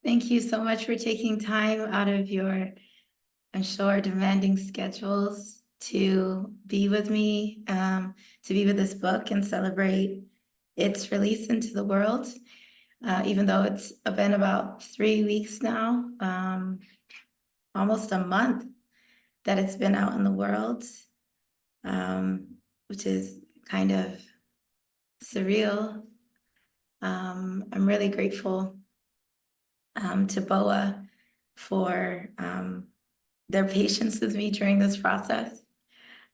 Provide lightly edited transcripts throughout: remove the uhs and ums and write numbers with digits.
Thank you so much for taking time out of your, I'm sure, demanding schedules to be with me, to be with this book and celebrate its release into the world. Even though it's been about 3 weeks now, almost a month that it's been out in the world, which is kind of surreal. I'm really grateful to BOA for their patience with me during this process.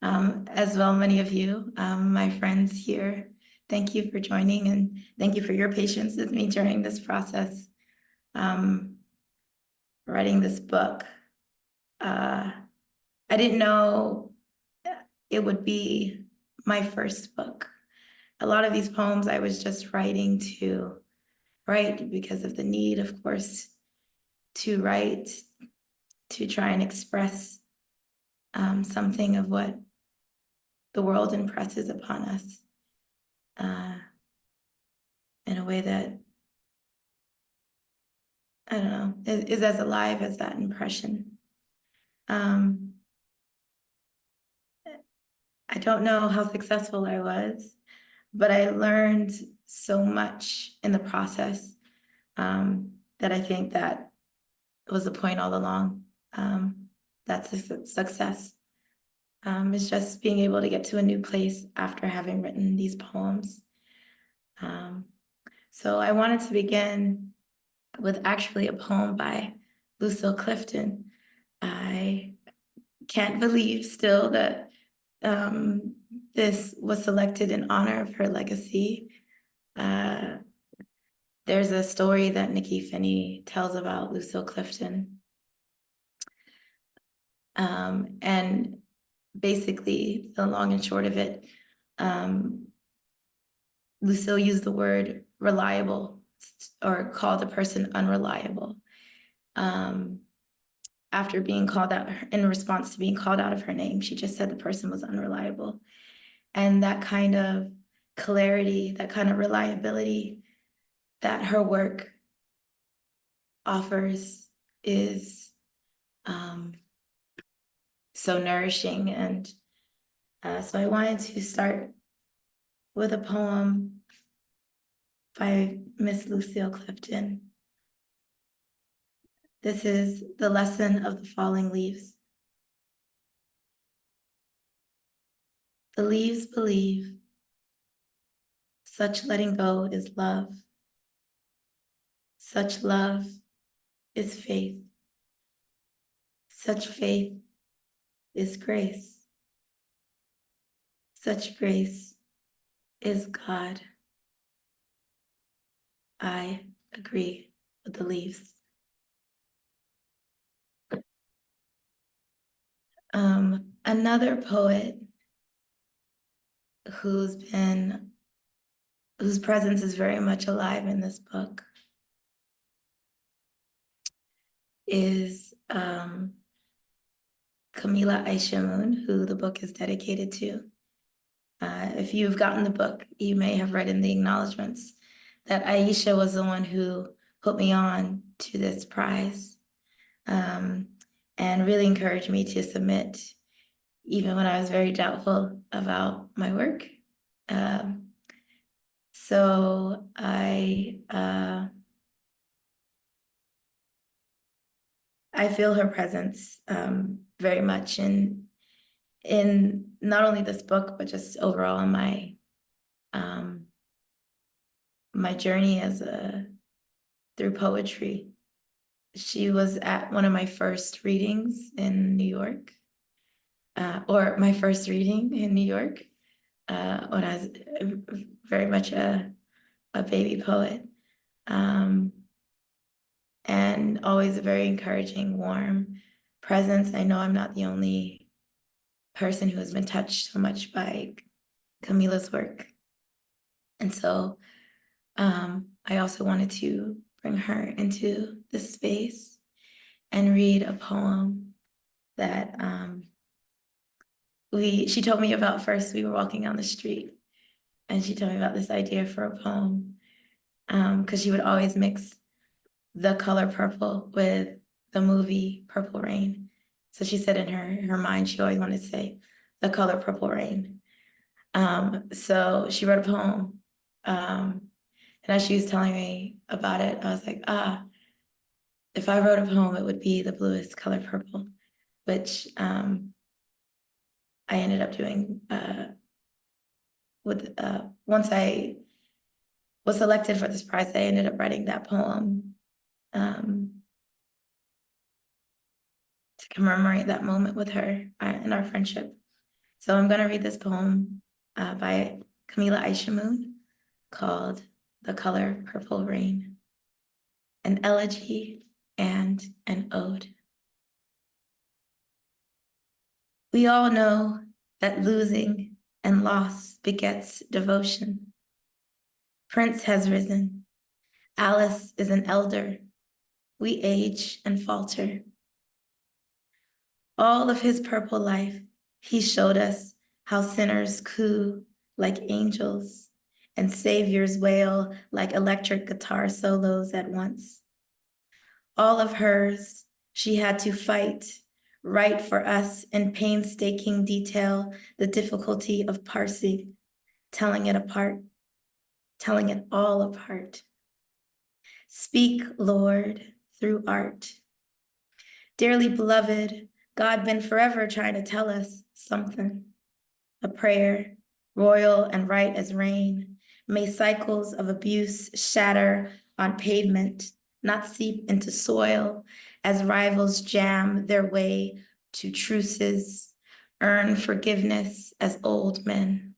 As well, many of you, my friends here, thank you for joining and thank you for your patience with me during this process. Writing this book, I didn't know it would be my first book. A lot of these poems I was just writing to write because of the need, of course, to write, to try and express something of what the world impresses upon us in a way that, I don't know, is as alive as that impression. I don't know how successful I was, but I learned so much in the process that I think that was the point all along. That's a success. Is just being able to get to a new place after having written these poems. So I wanted to begin with actually a poem by Lucille Clifton. I can't believe still that this was selected in honor of her legacy. There's a story that Nikki Finney tells about Lucille Clifton. And basically, the long and short of it, Lucille used the word reliable or called a person unreliable after being called out in response to being called out of her name. She just said the person was unreliable. And that kind of clarity, that kind of reliability that her work offers is so nourishing. And so I wanted to start with a poem by Miss Lucille Clifton. This is The Lesson of the Falling Leaves. The leaves believe. Such letting go is love. Such love is faith. Such faith is grace. Such grace is God. I agree with the leaves. Another poet whose presence is very much alive in this book is Kamila Aisha-Moon, who the book is dedicated to. If you've gotten the book, you may have read in the acknowledgments that Aisha was the one who put me on to this prize and really encouraged me to submit, even when I was very doubtful about my work. So I feel her presence very much in not only this book, but just overall in my my journey through poetry. She was at one of my first readings in New York, or my first reading in New York when I was very much a baby poet, and always a very encouraging, warm presence. I know I'm not the only person who has been touched so much by Camila's work. And so I also wanted to bring her into this space and read a poem that she told me about first. We were walking on the street and she told me about this idea for a poem because she would always mix the color purple with the movie Purple Rain. So she said in her mind, she always wanted to say the color Purple Rain. So she wrote a poem. And as she was telling me about it, I was like, if I wrote a poem, it would be the bluest color purple, which I ended up doing once I was selected for this prize, I ended up writing that poem to commemorate that moment with her and our friendship. So I'm going to read this poem by Camila Aishamoon called The Color Purple Rain, an elegy and an ode. We all know that losing and loss begets devotion. Prince has risen. Alice is an elder. We age and falter. All of his purple life, he showed us how sinners coo like angels and saviors wail like electric guitar solos at once. All of hers, she had to fight, write for us in painstaking detail the difficulty of parsing, telling it apart, telling it all apart. Speak, Lord, through art. Dearly beloved, God been forever trying to tell us something. A prayer, royal and right as rain, may cycles of abuse shatter on pavement, not seep into soil as rivals jam their way to truces, earn forgiveness as old men.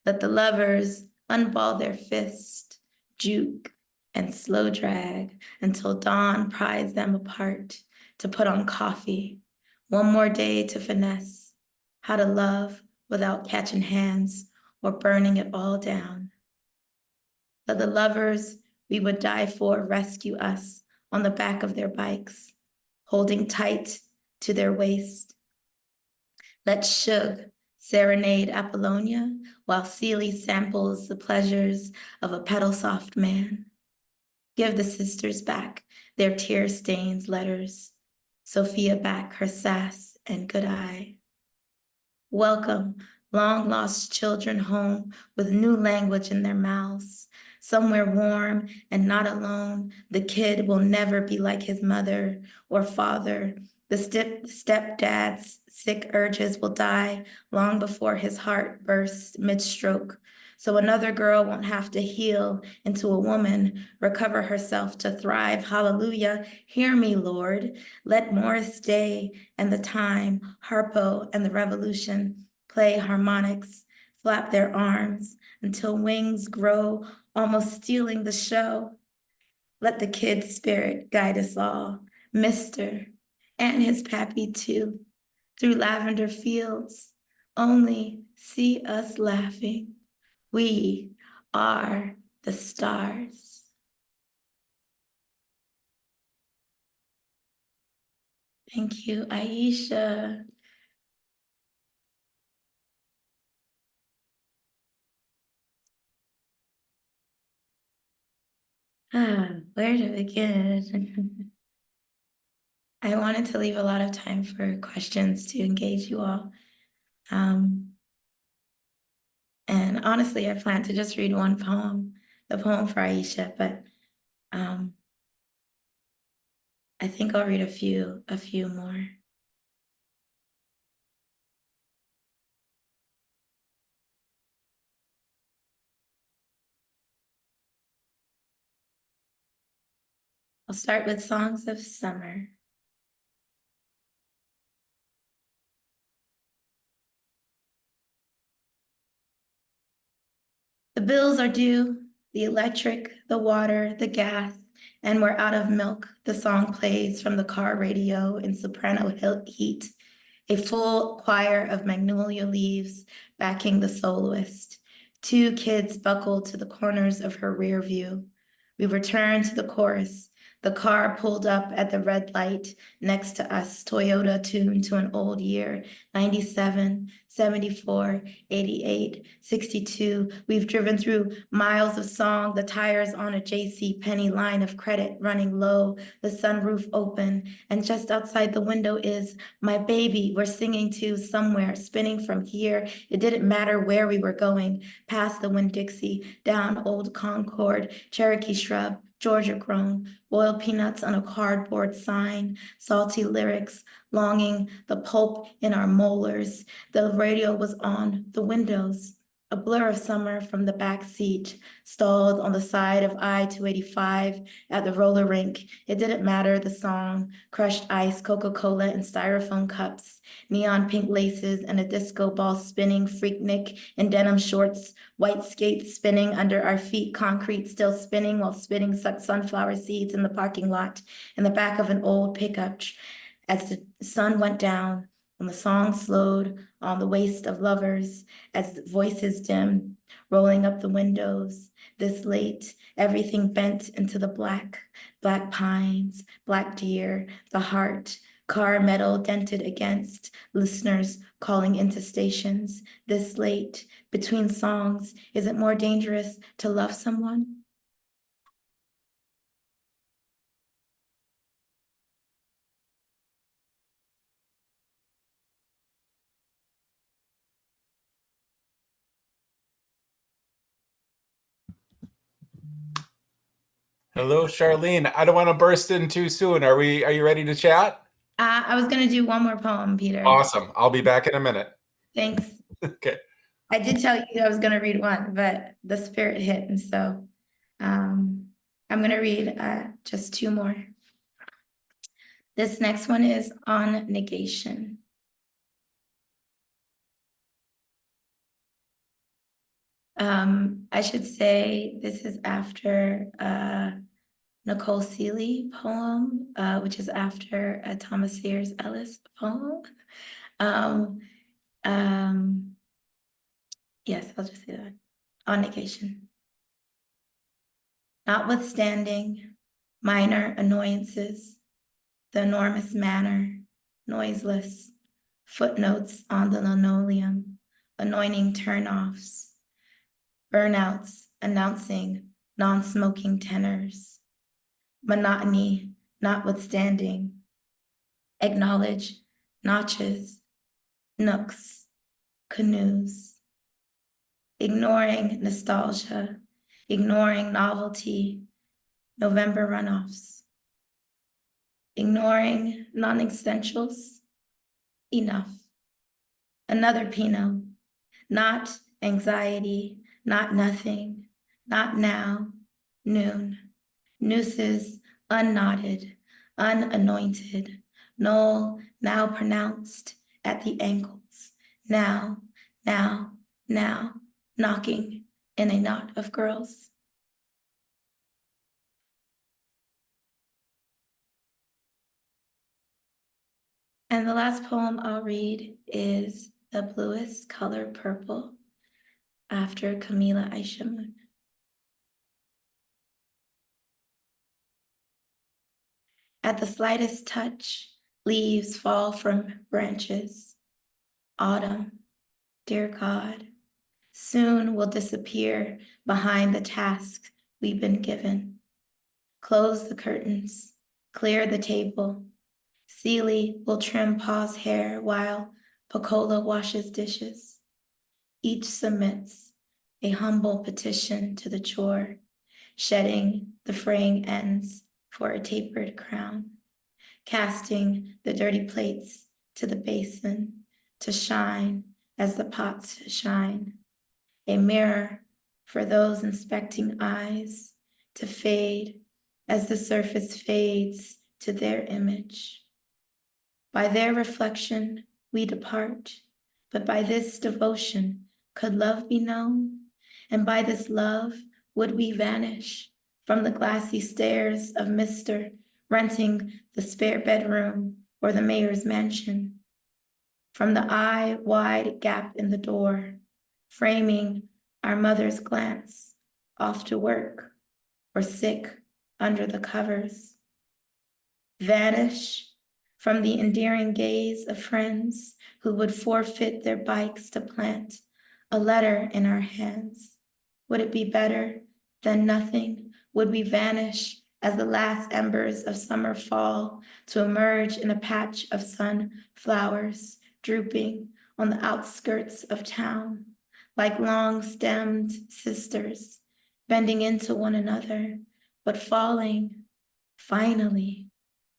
Let the lovers unball their fist, juke and slow drag until dawn pries them apart to put on coffee. One more day to finesse how to love without catching hands or burning it all down. Let the lovers we would die for rescue us on the back of their bikes, holding tight to their waist. Let Suge serenade Apollonia while Celie samples the pleasures of a pedal-soft man. Give the sisters back their tear-stained letters, Sophia back her sass and good eye. Welcome long-lost children home with new language in their mouths. Somewhere warm and not alone, the kid will never be like his mother or father. The stepdad's sick urges will die long before his heart bursts mid-stroke. So another girl won't have to heal into a woman, recover herself to thrive. Hallelujah. Hear me, Lord. Let Morris Day and the Time, Harpo and the Revolution play harmonics, flap their arms until wings grow, almost stealing the show. Let the kid spirit guide us all, Mr. and his pappy too, through lavender fields. Only see us laughing. We are the stars. Thank you, Aisha. Where to begin? I wanted to leave a lot of time for questions to engage you all. And honestly, I plan to just read one poem, the poem for Aisha, but I think I'll read a few more. I'll start with Songs of Summer. The bills are due, the electric, the water, the gas, and we're out of milk. The song plays from the car radio in soprano heat, a full choir of magnolia leaves backing the soloist. Two kids buckle to the corners of her rear view. We return to the chorus, The car pulled up at the red light next to us, Toyota tuned to an old year, 97, 74, 88, 62. We've driven through miles of song, the tires on a JC Penney line of credit running low, the sunroof open, and just outside the window is my baby we're singing to somewhere, spinning from here. It didn't matter where we were going, past the Winn-Dixie, down Old Concord, Cherokee Shrub, Georgia grown, boiled peanuts on a cardboard sign, salty lyrics, longing, the pulp in our molars. The radio was on, the windows, a blur of summer from the back seat, stalled on the side of I-285 at the roller rink. It didn't matter, the song, crushed ice, Coca-Cola in styrofoam cups, neon pink laces and a disco ball spinning, Freaknik in denim shorts, white skates spinning under our feet, concrete still spinning while spitting sunflower seeds in the parking lot in the back of an old pickup. As the sun went down and the song slowed on the waist of lovers, as voices dimmed, rolling up the windows, this late, everything bent into the black, black pines, black deer, the heart, car metal dented against, listeners calling into stations, this late, between songs, is it more dangerous to love someone? Hello, Charlene. I don't want to burst in too soon. Are you ready to chat? I was gonna do one more poem, Peter. Awesome. I'll be back in a minute. Thanks. Okay. I did tell you I was gonna read one, but the spirit hit, and so I'm gonna read just two more. This next one is on negation. I should say this is after Nicole Seeley poem, which is after a Thomas Sayers Ellis poem. Yes, I'll just say that. On negation. Notwithstanding minor annoyances, the enormous manner, noiseless, footnotes on the linoleum, anointing turnoffs, burnouts announcing non-smoking tenors, monotony notwithstanding, acknowledge notches, nooks, canoes, ignoring nostalgia, ignoring novelty, November runoffs, ignoring non-essentials, enough. Another Pinot, not anxiety, not nothing, not now, noon. Nooses unknotted, unanointed, null now pronounced at the ankles, now, knocking in a knot of girls. And the last poem I'll read is The Bluest Color Purple, after Camila Aishamoon. At the slightest touch, leaves fall from branches. Autumn, dear God, soon will disappear behind the task we've been given. Close the curtains, clear the table. Seeley will trim Pa's hair while Pacola washes dishes. Each submits a humble petition to the chore, shedding the fraying ends for a tapered crown, casting the dirty plates to the basin to shine as the pots shine, a mirror for those inspecting eyes to fade as the surface fades to their image. By their reflection we depart, but by this devotion could love be known? And by this love would we vanish from the glassy stairs of Mr. renting the spare bedroom or the mayor's mansion? From the eye-wide gap in the door, framing our mother's glance, off to work or sick under the covers, vanish from the endearing gaze of friends who would forfeit their bikes to plant a letter in our hands? Would it be better than nothing? Would we vanish as the last embers of summer fall to emerge in a patch of sunflowers drooping on the outskirts of town, like long-stemmed sisters, bending into one another, but falling, finally,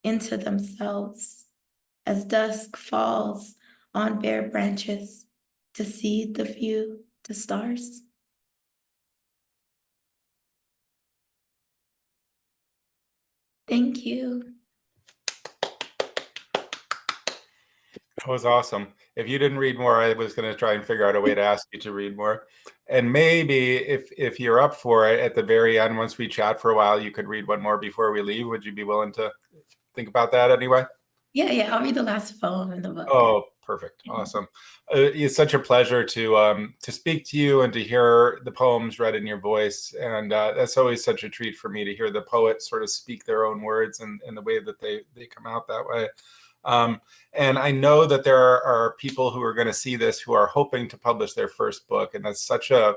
into themselves as dusk falls on bare branches to cede the view to stars? Thank you. That was awesome. If you didn't read more, I was going to try and figure out a way to ask you to read more. And maybe if you're up for it at the very end, once we chat for a while, you could read one more before we leave. Would you be willing to think about that anyway? Yeah, I'll read the last poem in the book. Oh, perfect. Awesome. It's such a pleasure to speak to you and to hear the poems read in your voice. And that's always such a treat for me to hear the poets sort of speak their own words and the way that they come out that way. And I know that there are people who are going to see this who are hoping to publish their first book, and that's such a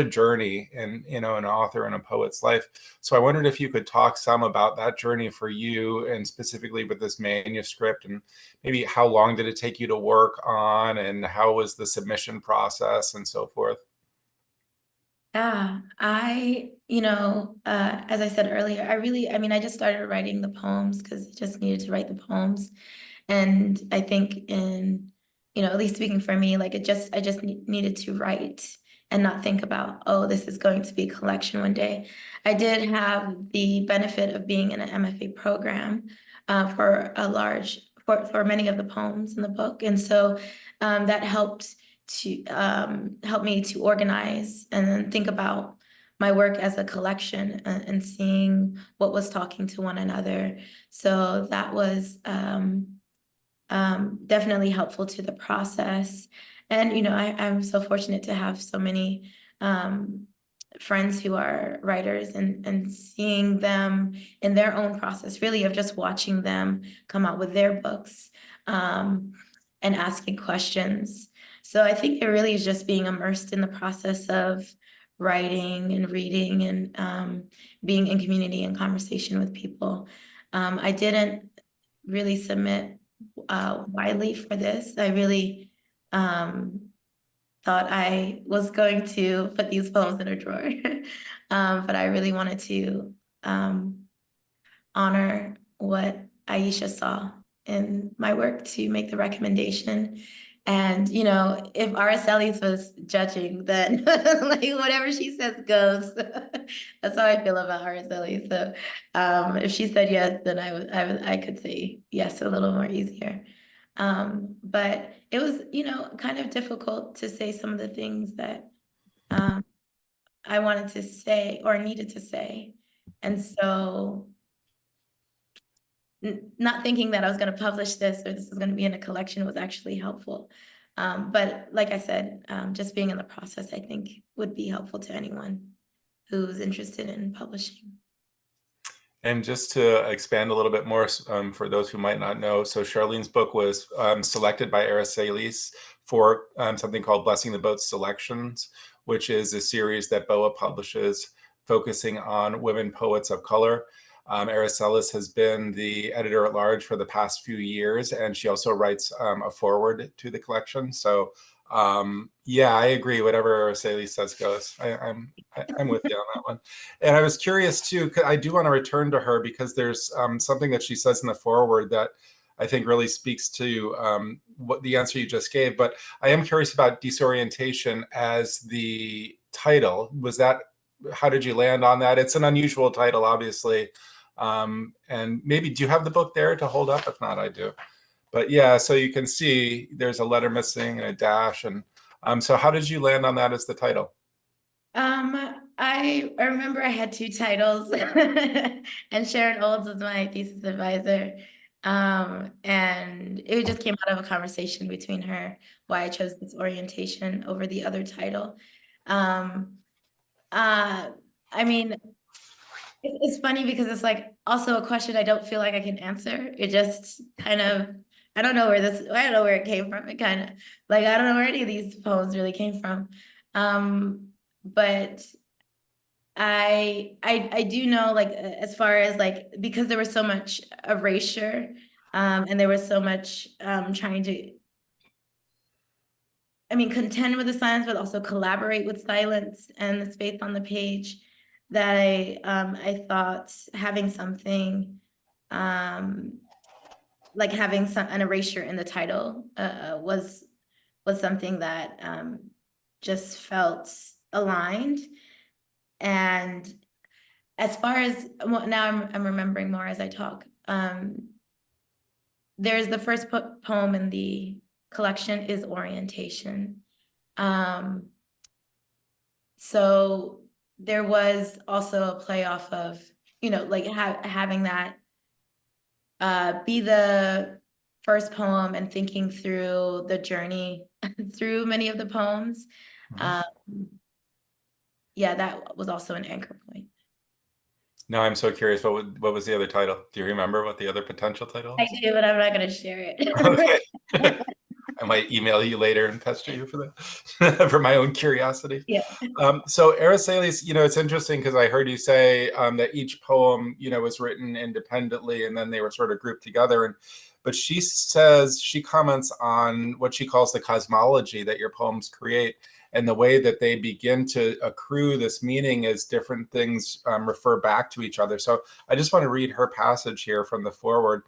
journey in an author and a poet's life. So I wondered if you could talk some about that journey for you, and specifically with this manuscript, and maybe how long did it take you to work on, and how was the submission process, and so forth. Yeah, as I said earlier, I just started writing the poems because I just needed to write the poems. And I think at least speaking for me, like I just needed to write and not think about, oh, this is going to be a collection one day. I did have the benefit of being in an MFA program for many of the poems in the book. And so that helped to help me to organize and then think about my work as a collection and seeing what was talking to one another. So that was definitely helpful to the process. And, I'm so fortunate to have so many friends who are writers and seeing them in their own process, really of just watching them come out with their books and asking questions. So I think it really is just being immersed in the process of writing and reading and being in community and conversation with people. I didn't really submit widely for this. I really thought I was going to put these poems in a drawer, but I really wanted to honor what Aisha saw in my work to make the recommendation. And, if Aracelis was judging, then like whatever she says goes. That's how I feel about Aracelis. So if she said yes, then I could say yes a little more easier. But it was, kind of difficult to say some of the things that I wanted to say or needed to say. And so not thinking that I was going to publish this or this was going to be in a collection was actually helpful. But like I said, just being in the process, I think would be helpful to anyone who's interested in publishing. And just to expand a little bit more for those who might not know, so Charlene's book was selected by Aracelis for something called Blessing the Boat Selections, which is a series that BOA publishes focusing on women poets of color. Aracelis has been the editor at large for the past few years, and she also writes a foreword to the collection. So yeah, I agree. Whatever Aracelis says goes. I'm with you on that one. And I was curious too, 'cause I do want to return to her because there's something that she says in the foreword that I think really speaks to what the answer you just gave. But I am curious about Disorientation as the title. How did you land on that? It's an unusual title, obviously. And maybe, do you have the book there to hold up? If not, I do. But yeah, so you can see there's a letter missing and a dash. And so how did you land on that as the title? I remember I had two titles and Sharon Olds was my thesis advisor. And it just came out of a conversation between her why I chose this orientation over the other title. I mean, It's funny because it's like also a question I don't feel like I can answer. It just kind of, I don't know where it came from. It kind of like, I don't know where any of these poems really came from. But I do know, like, as far as like, because there was so much erasure, and there was so much trying to, I mean, contend with the silence, but also collaborate with silence and the space on the page, that I thought having something like having an erasure in the title was something that just felt aligned. And as far as, well, now I'm remembering more as I talk. There's the first poem in the collection is Orientation. So there was also a play off of, like having that be the first poem and thinking through the journey through many of the poems. Mhm. Yeah, that was also an anchor point. Now I'm so curious, what was the other title? Do you remember what the other potential title I was? do, but I'm not going to share Okay. it. I might email you later and pester you for that, for my own curiosity. Yeah. So Aracelis, it's interesting because I heard you say that each poem, was written independently and then they were sort of grouped together. But she comments on what she calls the cosmology that your poems create and the way that they begin to accrue this meaning as different things refer back to each other. So I just want to read her passage here from the foreword.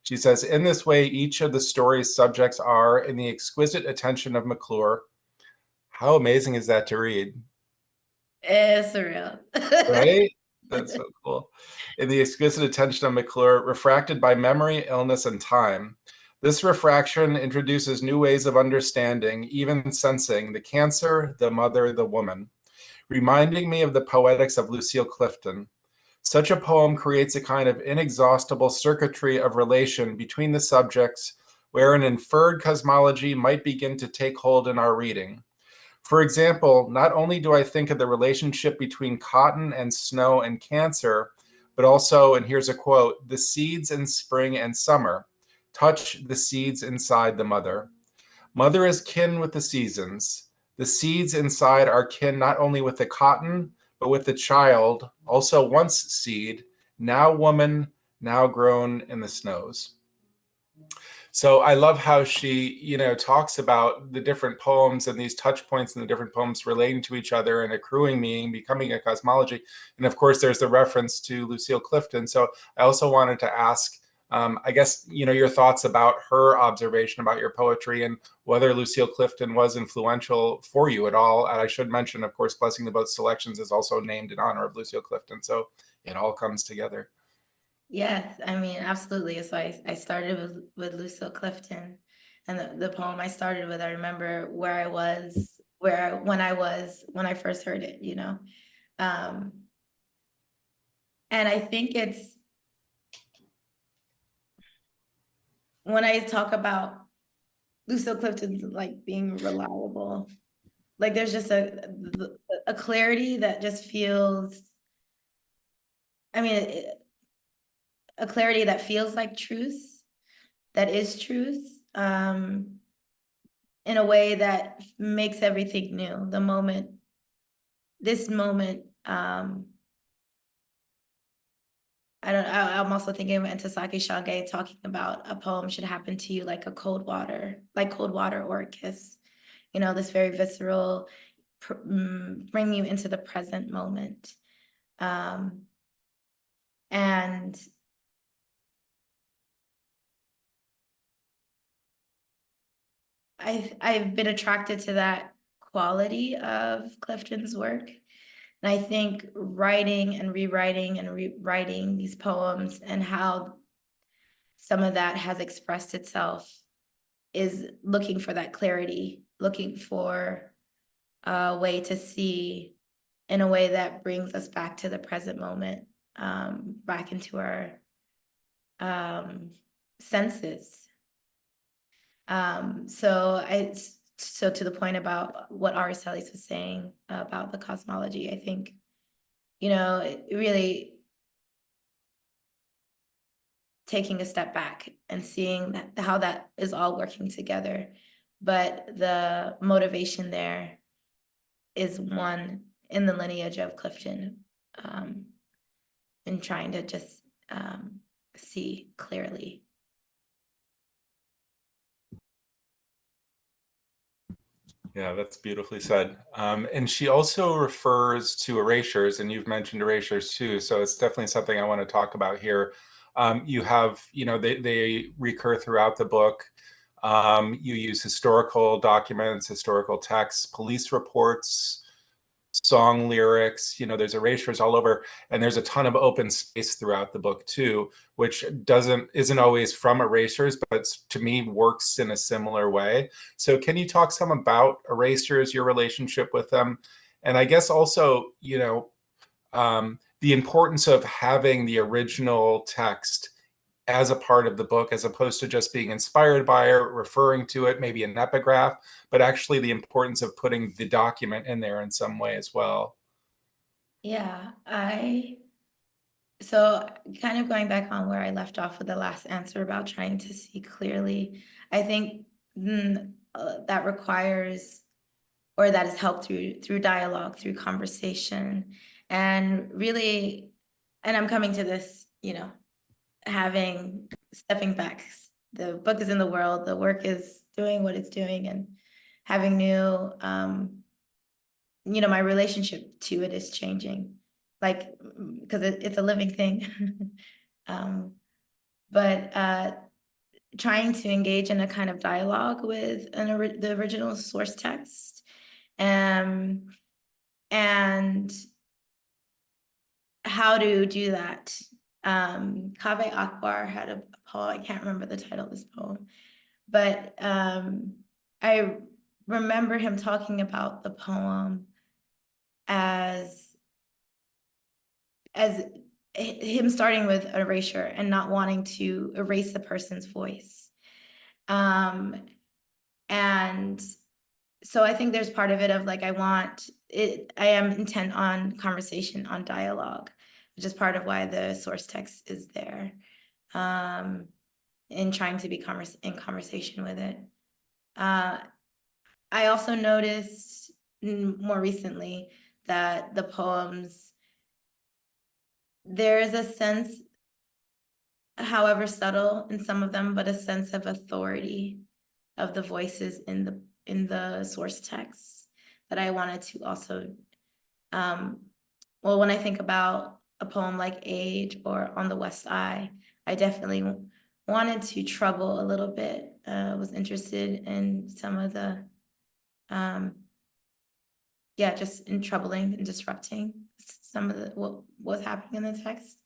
She says, in this way, each of the story's subjects are in the exquisite attention of McClure. How amazing is that to read? It's surreal. Right? That's so cool. In the exquisite attention of McClure, refracted by memory, illness, and time. This refraction introduces new ways of understanding, even sensing, the cancer, the mother, the woman, reminding me of the poetics of Lucille Clifton. Such a poem creates a kind of inexhaustible circuitry of relation between the subjects, where an inferred cosmology might begin to take hold in our reading. For example, not only do I think of the relationship between cotton and snow and cancer, but also, and here's a quote, the seeds in spring and summer touch the seeds inside the mother. Mother is kin with the seasons. The seeds inside are kin not only with the cotton, but with the child, also once seed, now woman, now grown in the snows. So I love how she, talks about the different poems and these touch points in the different poems relating to each other and accruing meaning, becoming a cosmology. And of course, there's the reference to Lucille Clifton. So I also wanted to ask, I guess, your thoughts about her observation about your poetry and whether Lucille Clifton was influential for you at all. And I should mention, of course, Blessing the Boat Selections is also named in honor of Lucille Clifton. So it all comes together. Yes, I mean, absolutely. So I started with Lucille Clifton, and the poem I started with, I remember where I was, when I first heard it, Um, and I think it's when I talk about Lucille Clifton like being reliable, like there's just a clarity that just feels, I mean, a clarity that feels like truth, that is truth, in a way that makes everything new. This moment, I'm also thinking of Ntozake Shange talking about a poem should happen to you like cold water or a kiss. This very visceral, bring you into the present moment. And I've been attracted to that quality of Clifton's work. And I think writing and rewriting these poems and how some of that has expressed itself is looking for that clarity, looking for a way to see in a way that brings us back to the present moment, back into our senses. So to the point about what Aracelis was saying about the cosmology, I think, it really, taking a step back and seeing how that is all working together. But the motivation there is one in the lineage of Clifton, and trying to just see clearly. Yeah, that's beautifully said. And she also refers to erasures, and you've mentioned erasures too. So it's definitely something I want to talk about here. You have, they recur throughout the book. You use historical documents, historical texts, police reports, song lyrics, there's erasures all over, and there's a ton of open space throughout the book too, which isn't always from erasures, but to me works in a similar way. So can you talk some about erasures, your relationship with them, and I guess also, the importance of having the original text as a part of the book, as opposed to just being inspired by it, referring to it, maybe an epigraph, but actually the importance of putting the document in there in some way as well. Yeah, so kind of going back on where I left off with the last answer about trying to see clearly, I think that requires, or that is helped through dialogue, through conversation, and really, and I'm coming to this, stepping back. The book is in the world, the work is doing what it's doing, and having new, my relationship to it is changing, like, because it's a living thing. But trying to engage in a kind of dialogue with the original source text, and how to do that. Kaveh Akbar had a poem, I can't remember the title of this poem, but I remember him talking about the poem as him starting with erasure and not wanting to erase the person's voice. And so I think there's part of it of like, I am intent on conversation, on dialogue, which is part of why the source text is there, in trying to be in conversation with it. I also noticed more recently that the poems, there is a sense, however subtle in some of them, but a sense of authority of the voices in the source text that I wanted to also, when I think about a poem like Age or On the West Eye, I definitely wanted to trouble a little bit, was interested in some of the, just in troubling and disrupting some of what was happening in the text.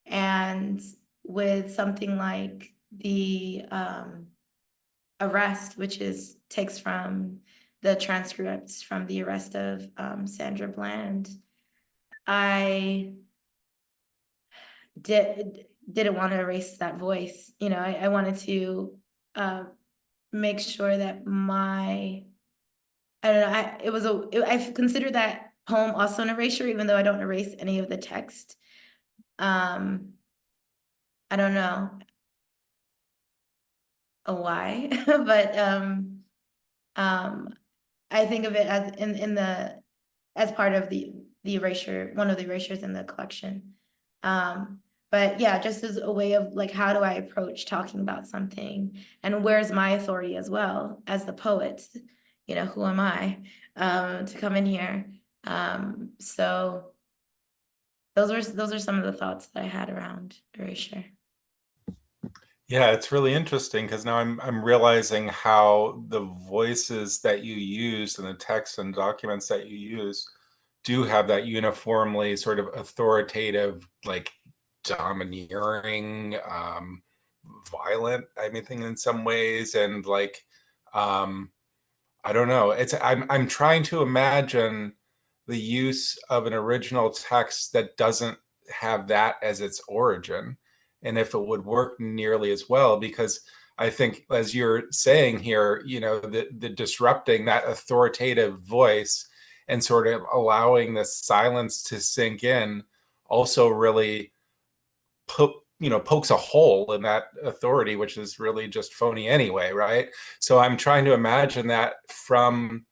And with something like the arrest, which takes from the transcripts from the arrest of Sandra Bland, I didn't want to erase that voice. I wanted to make sure that I don't know, I've considered that poem also an erasure, even though I don't erase any of the text. I don't know why, but I think of it as as part of the erasure, one of the erasures in the collection. But yeah, just as a way of like, how do I approach talking about something, and where's my authority as well as the poet? Who am I to come in here? So those are some of the thoughts that I had around erasure. Yeah, it's really interesting because now I'm realizing how the voices that you use and the texts and documents that you use do have that uniformly sort of authoritative, like domineering, violent, I mean, thing in some ways, and like, I don't know. I'm trying to imagine the use of an original text that doesn't have that as its origin, and if it would work nearly as well, because I think, as you're saying here, the disrupting that authoritative voice and sort of allowing the silence to sink in also really pokes a hole in that authority, which is really just phony anyway, right? So I'm trying to imagine that from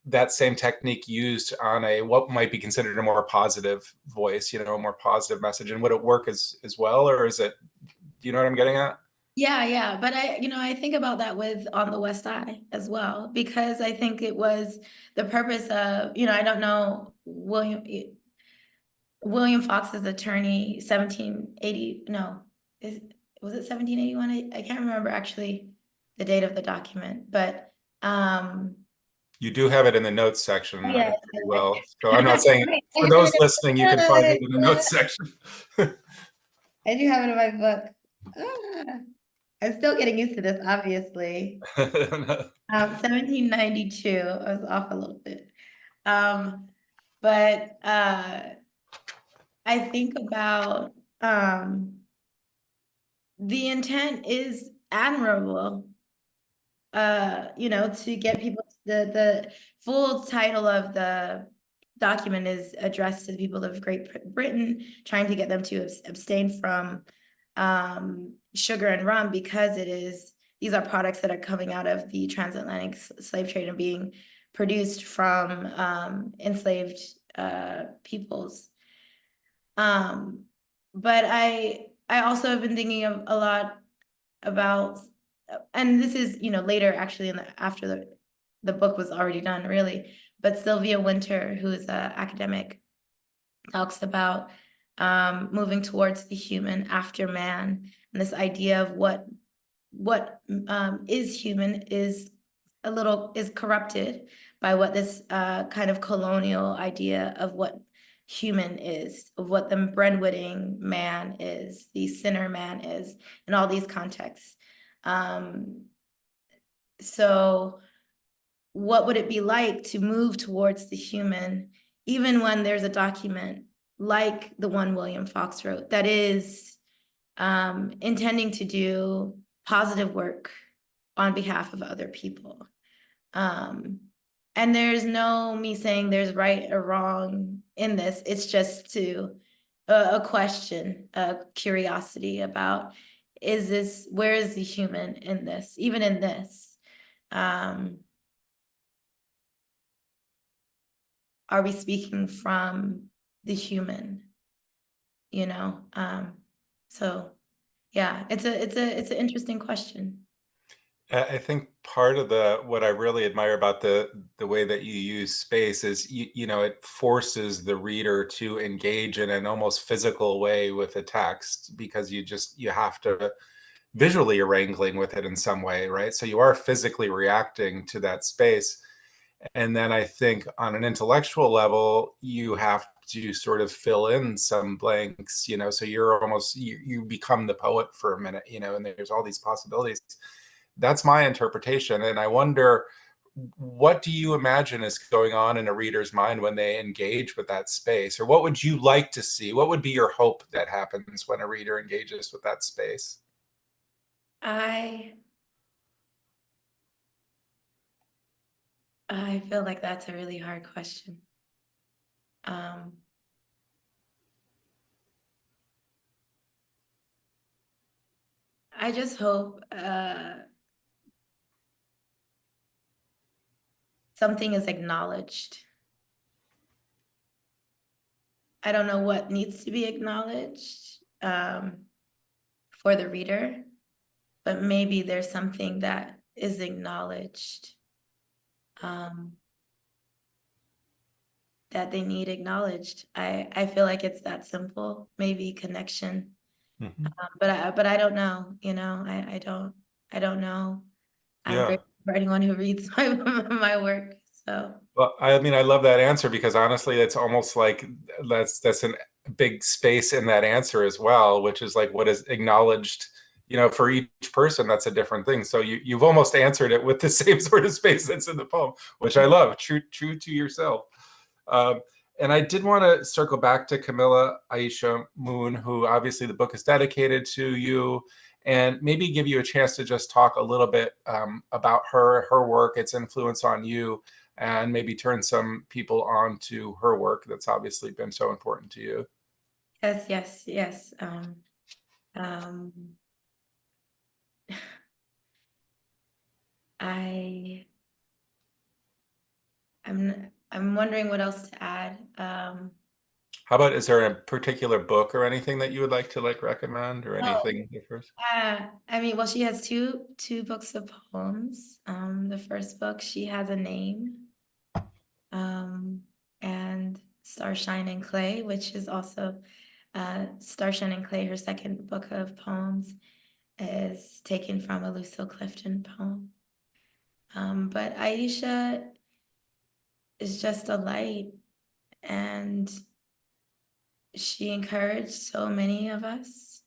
that same technique used on a what might be considered a more positive voice, a more positive message, and would it work as well, or is it? Do you know what I'm getting at? Yeah. But I think about that with On the West Side as well, because I think it was the purpose of, I don't know, William Fox's attorney, 1780, no, was it 1781? I can't remember actually the date of the document, but You do have it in the notes section yeah. pretty well. So I'm not saying for those listening, you can find it in the notes section. I do have it in my book. Ah, I'm still getting used to this, obviously. 1792. I was off a little bit. But I think about the intent is admirable. To get people the full title of the document is addressed to the people of Great Britain, trying to get them to abstain from sugar and rum, because these are products that are coming out of the transatlantic slave trade and being produced from enslaved peoples. But I also have been thinking a lot about, and this is later actually after the book was already done, really, but Sylvia Wynter, who is an academic, talks about moving towards the human after man, and this idea of what is human is corrupted by what this kind of colonial idea of what human is, of what the breadwinning man is, the sinner man is, in all these contexts. So what would it be like to move towards the human, even when there's a document like the one William Fox wrote that is intending to do positive work on behalf of other people? And there's no me saying there's right or wrong in this. It's just a question, a curiosity about, where is the human in this, even in this? Are we speaking from the human? So yeah, it's an interesting question. I think part of what I really admire about the way that you use space is it forces the reader to engage in an almost physical way with the text, because you have to visually you're wrangling with it in some way, right? So you are physically reacting to that space. And then I think on an intellectual level, you have to sort of fill in some blanks, so you're almost, you become the poet for a minute, and there's all these possibilities. That's my interpretation. And I wonder, what do you imagine is going on in a reader's mind when they engage with that space? Or what would you like to see? What would be your hope that happens when a reader engages with that space? I feel like that's a really hard question. I just hope something is acknowledged. I don't know what needs to be acknowledged for the reader, but maybe there's something that is acknowledged that they need acknowledged. I feel like it's that simple, maybe connection. Mm-hmm. But I don't know, I don't know. I'm Yeah. grateful for anyone who reads my work. So Well, I mean, I love that answer, because honestly, it's almost like that's a big space in that answer as well, which is like what is acknowledged, for each person, that's a different thing. So you've almost answered it with the same sort of space that's in the poem, which I love. True to yourself. And I did want to circle back to Camilla Aisha Moon, who obviously the book is dedicated to you, and maybe give you a chance to just talk a little bit about her work, its influence on you, and maybe turn some people on to her work that's obviously been so important to you. yes. Um, I I'm wondering what else to add. How about, is there a particular book or anything that you would like to like recommend, or Oh, anything first? I mean, well, she has two books of poems. The first book, She Has a Name, and Starshine and Clay, which is also Starshine and Clay, her second book of poems, is taken from a Lucille Clifton poem. But Aisha is just a light, and she encouraged so many of us.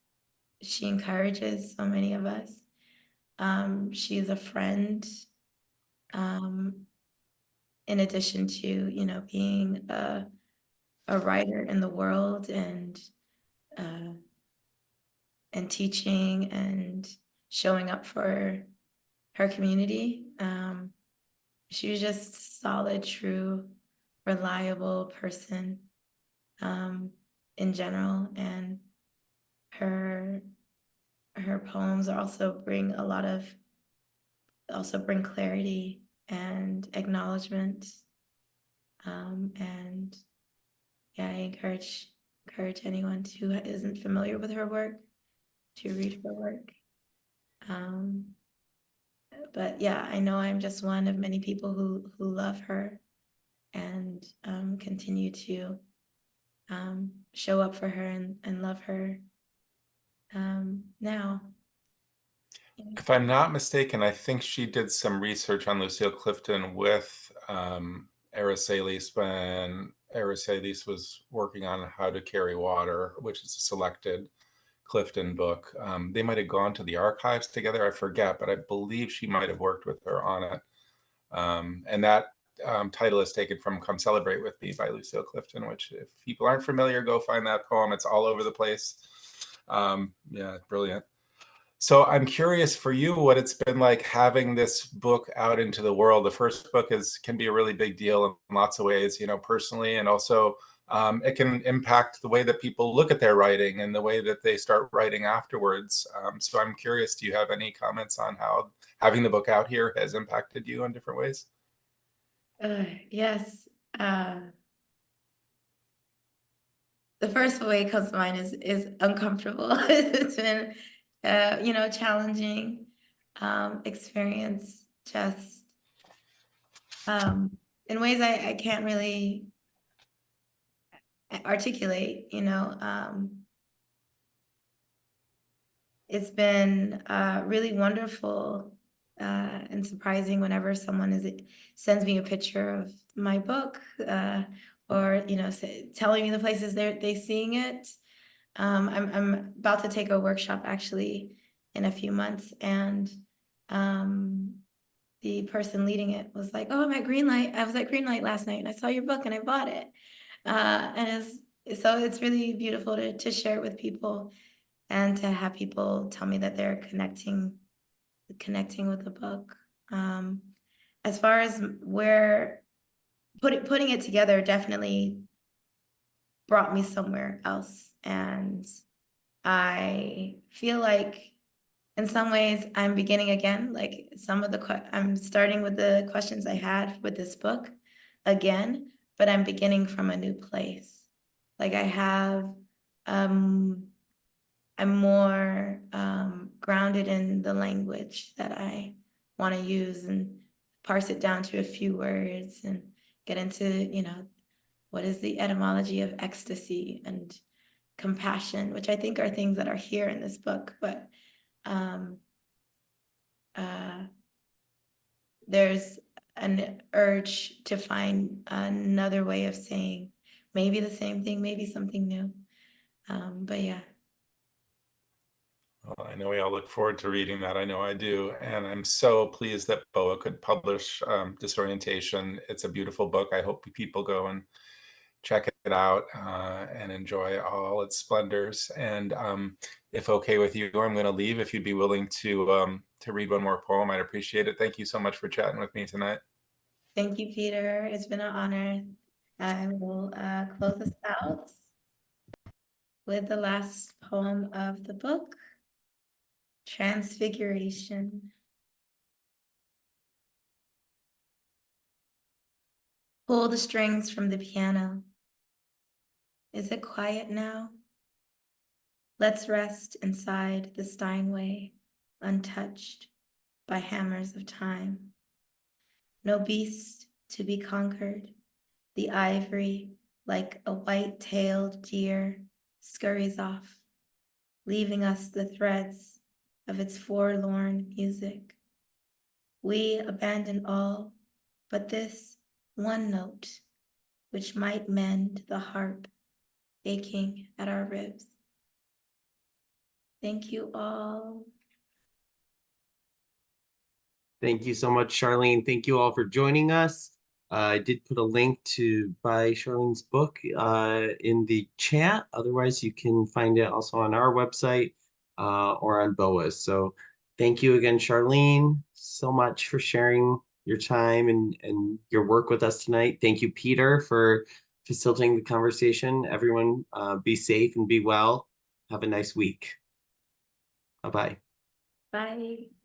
She encourages so many of us. She's a friend, in addition to, you know, being a writer in the world, uh, and teaching and showing up for her community. She was just solid, true, reliable person, in general, and her her poems also bring clarity and acknowledgement. And yeah, I encourage anyone who isn't familiar with her work to read her work. Um, but yeah, I know I'm just one of many people who love her and continue to show up for her and love her now. If I'm not mistaken, I think she did some research on Lucille Clifton with Aracelis when Aracelis was working on How to Carry Water, which is a selected Clifton book. They might have gone to the archives together, I forget, but I believe she might have worked with her on it. And that title is taken from Come Celebrate With Me by Lucille Clifton, which, if people aren't familiar, go find that poem. It's all over the place. Yeah, brilliant. So I'm curious for you what it's been like having this book out into the world. The first book can be a really big deal in lots of ways, you know, personally, and also it can impact the way that people look at their writing and the way that they start writing afterwards. So I'm curious, do you have any comments on how having the book out here has impacted you in different ways? Yes. The first way it comes to mind is uncomfortable. It's been you know, challenging experience, just in ways I can't really articulate, you know. It's been really wonderful and surprising whenever sends me a picture of my book, or, you know, telling me the places they seeing it. I'm about to take a workshop actually in a few months, and the person leading it was like, "Oh, I'm at Greenlight. I was at Greenlight last night and I saw your book and I bought it." And it's really beautiful to share it with people and to have people tell me that they're connecting with the book. As far as where putting it together definitely brought me somewhere else, and I feel like in some ways I'm beginning again. Like I'm starting with the questions I had with this book again, but I'm beginning from a new place. Like I'm more grounded in the language that I want to use and parse it down to a few words and get into, you know, what is the etymology of ecstasy and compassion, which I think are things that are here in this book, but um, uh, there's an urge to find another way of saying maybe the same thing, maybe something new. But yeah. Well, I know we all look forward to reading that. I know I do. And I'm so pleased that BOA could publish Disorientation. It's a beautiful book. I hope people go and check it out and enjoy all its splendors. And if okay with you, I'm going to leave. If you'd be willing to read one more poem, I'd appreciate it. Thank you so much for chatting with me tonight. Thank you, Peter. It's been an honor. I will close this out. with the last poem of the book, Transfiguration. Pull the strings from the piano. Is it quiet now? Let's rest inside the Steinway, untouched by hammers of time. No beast to be conquered. The ivory, like a white-tailed deer, scurries off, leaving us the threads of its forlorn music. We abandon all but this one note, which might mend the harp aching at our ribs. Thank you all. Thank you so much, Charlene. Thank you all for joining us. I did put a link to buy Charlene's book in the chat. Otherwise, you can find it also on our website or on BOA's. So thank you again, Charlene, so much for sharing your time and your work with us tonight. Thank you, Peter, for facilitating the conversation. Everyone, be safe and be well. Have a nice week. Bye-bye. Bye.